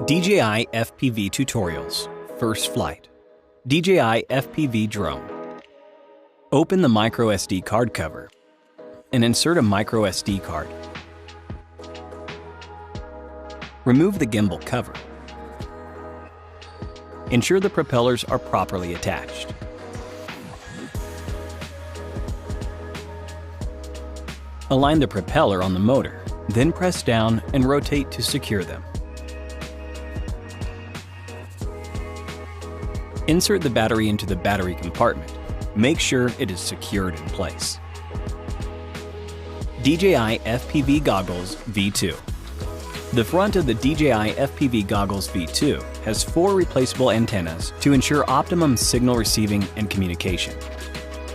DJI FPV tutorials. First flight. DJI FPV drone. Open the microSD card cover and insert a microSD card. Remove the gimbal cover. Ensure the propellers are properly attached. Align the propeller on the motor, then press down and rotate to secure them. Insert the battery into the battery compartment. Make sure it is secured in place. DJI FPV Goggles V2. The front of the DJI FPV Goggles V2 has 4 replaceable antennas to ensure optimum signal receiving and communication.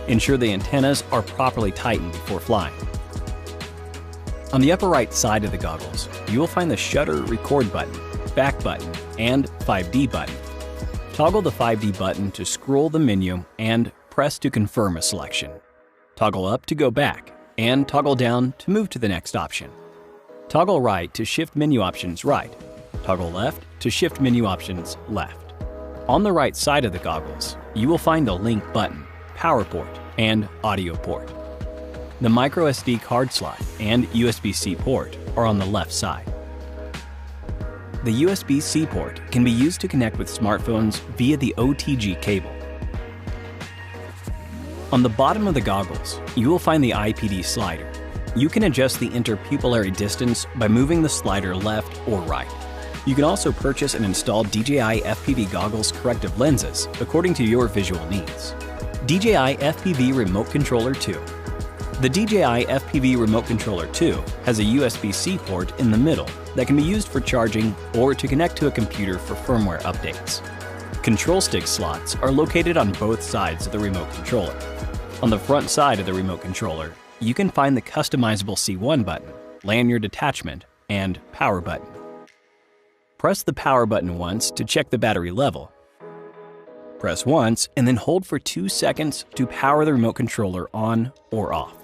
Ensure the antennas are properly tightened before flying. On the upper right side of the goggles, you will find the shutter record button, back button, and 5D button. Toggle the 5D button to scroll the menu and press to confirm a selection. Toggle up to go back, and toggle down to move to the next option. Toggle right to shift menu options right. Toggle left to shift menu options left. On the right side of the goggles, you will find a link button, power port, and audio port. The microSD card slot and USB-C port are on the left side. The USB-C port can be used to connect with smartphones via the OTG cable. On the bottom of the goggles, you will find the IPD slider. You can adjust the interpupillary distance by moving the slider left or right. You can also purchase and install DJI FPV goggles corrective lenses according to your visual needs. DJI FPV Remote Controller 2. The DJI FPV Remote Controller 2 has a USB-C port in the middle that can be used for charging or to connect to a computer for firmware updates. Control stick slots are located on both sides of the remote controller. On the front side of the remote controller, you can find the customizable C1 button, lanyard attachment, and power button. Press the power button once to check the battery level. Press once and then hold for 2 seconds to power the remote controller on or off.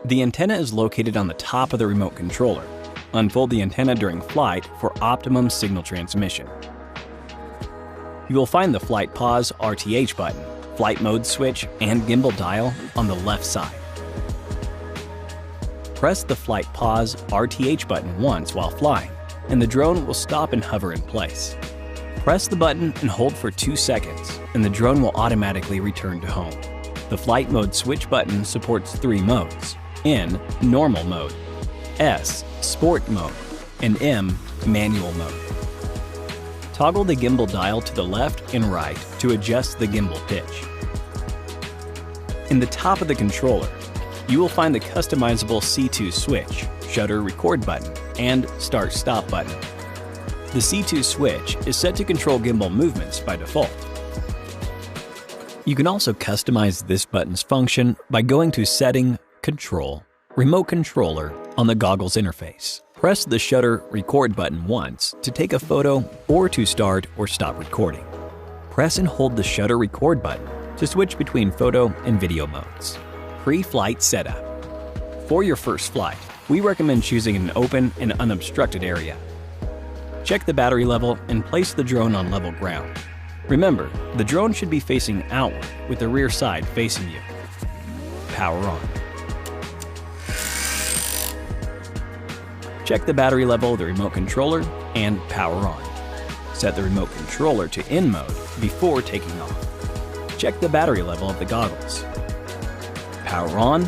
The antenna is located on the top of the remote controller. Unfold the antenna during flight for optimum signal transmission. You will find the Flight Pause RTH button, Flight Mode switch, and gimbal dial on the left side. Press the Flight Pause RTH button once while flying, and the drone will stop and hover in place. Press the button and hold for 2 seconds, and the drone will automatically return to home. The Flight Mode switch button supports 3 modes: N, Normal Mode, S, Sport Mode, and M, Manual Mode. Toggle the gimbal dial to the left and right to adjust the gimbal pitch. In the top of the controller, you will find the customizable C2 switch, shutter record button, and start-stop button. The C2 switch is set to control gimbal movements by default. You can also customize this button's function by going to Setting, Control, Remote Controller on the goggles interface. Press the shutter record button once to take a photo or to start or stop recording. Press and hold the shutter record button to switch between photo and video modes. Pre-flight setup. For your first flight, we recommend choosing an open and unobstructed area. Check the battery level and place the drone on level ground. Remember, the drone should be facing outward with the rear side facing you. Power on. Check the battery level of the remote controller and power on. Set the remote controller to in mode before taking off. Check the battery level of the goggles. Power on.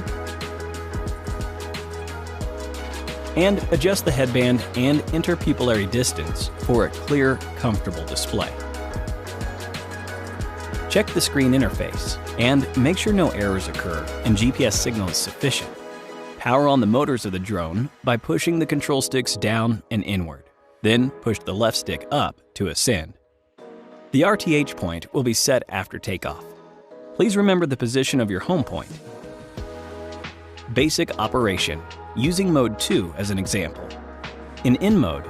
And adjust the headband and interpupillary distance for a clear, comfortable display. Check the screen interface and make sure no errors occur and GPS signal is sufficient. Power on the motors of the drone by pushing the control sticks down and inward. Then push the left stick up to ascend. The RTH point will be set after takeoff. Please remember the position of your home point. Basic operation, using mode 2 as an example. In mode,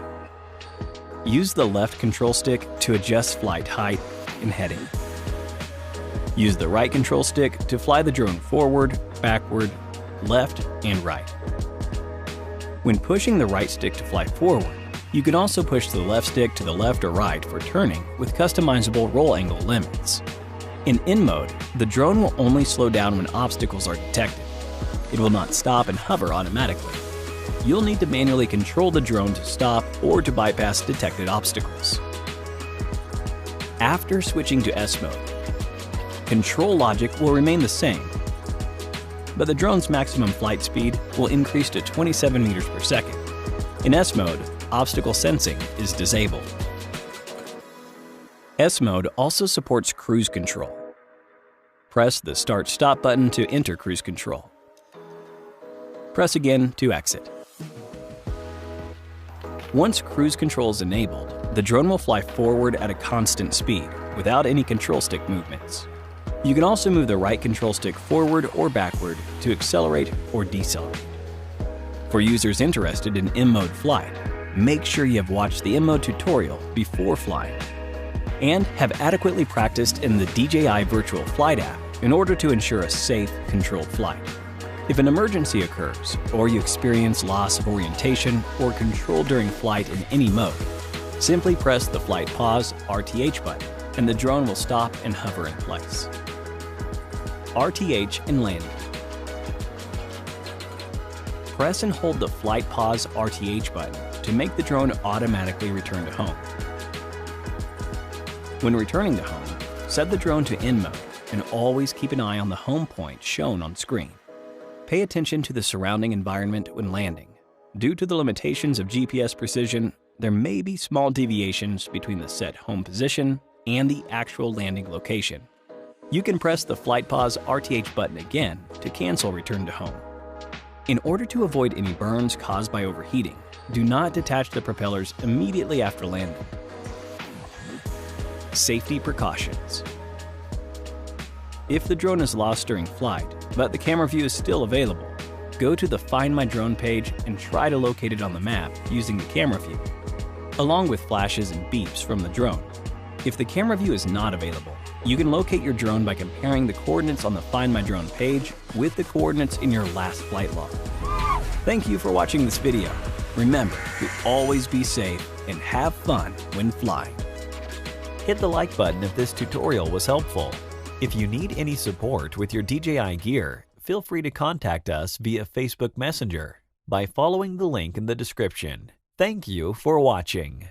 use the left control stick to adjust flight height and heading. Use the right control stick to fly the drone forward, backward, left, and right. When pushing the right stick to fly forward, You can also push the left stick to the left or right for turning with customizable roll angle limits. In mode, the drone will only slow down when obstacles are detected. It will not stop and hover automatically. You'll need to manually control the drone to stop or to bypass detected obstacles. After switching to S mode, control logic will remain the same, but the drone's maximum flight speed will increase to 27 meters per second. In S mode, obstacle sensing is disabled. S mode also supports cruise control. Press the Start/Stop button to enter cruise control. Press again to exit. Once cruise control is enabled, the drone will fly forward at a constant speed without any control stick movements. You can also move the right control stick forward or backward to accelerate or decelerate. For users interested in M-mode flight, make sure you have watched the M-mode tutorial before flying and have adequately practiced in the DJI Virtual Flight app in order to ensure a safe, controlled flight. If an emergency occurs, or you experience loss of orientation or control during flight in any mode, simply press the Flight Pause (RTH) button and the drone will stop and hover in place. RTH and landing. Press and hold the Flight Pause (RTH) button to make the drone automatically return to home. When returning to home, set the drone to N mode and always keep an eye on the home point shown on screen. Pay attention to the surrounding environment when landing. Due to the limitations of GPS precision, there may be small deviations between the set home position and the actual landing location. You can press the Flight Pause (RTH) button again to cancel return to home. In order to avoid any burns caused by overheating, do not detach the propellers immediately after landing. Safety precautions. If the drone is lost during flight, but the camera view is still available, go to the Find My Drone page and try to locate it on the map using the camera view, along with flashes and beeps from the drone. If the camera view is not available, you can locate your drone by comparing the coordinates on the Find My Drone page with the coordinates in your last flight log. Thank you for watching this video. Remember to always be safe and have fun when flying. Hit the like button if this tutorial was helpful. If you need any support with your DJI gear, feel free to contact us via Facebook Messenger by following the link in the description. Thank you for watching.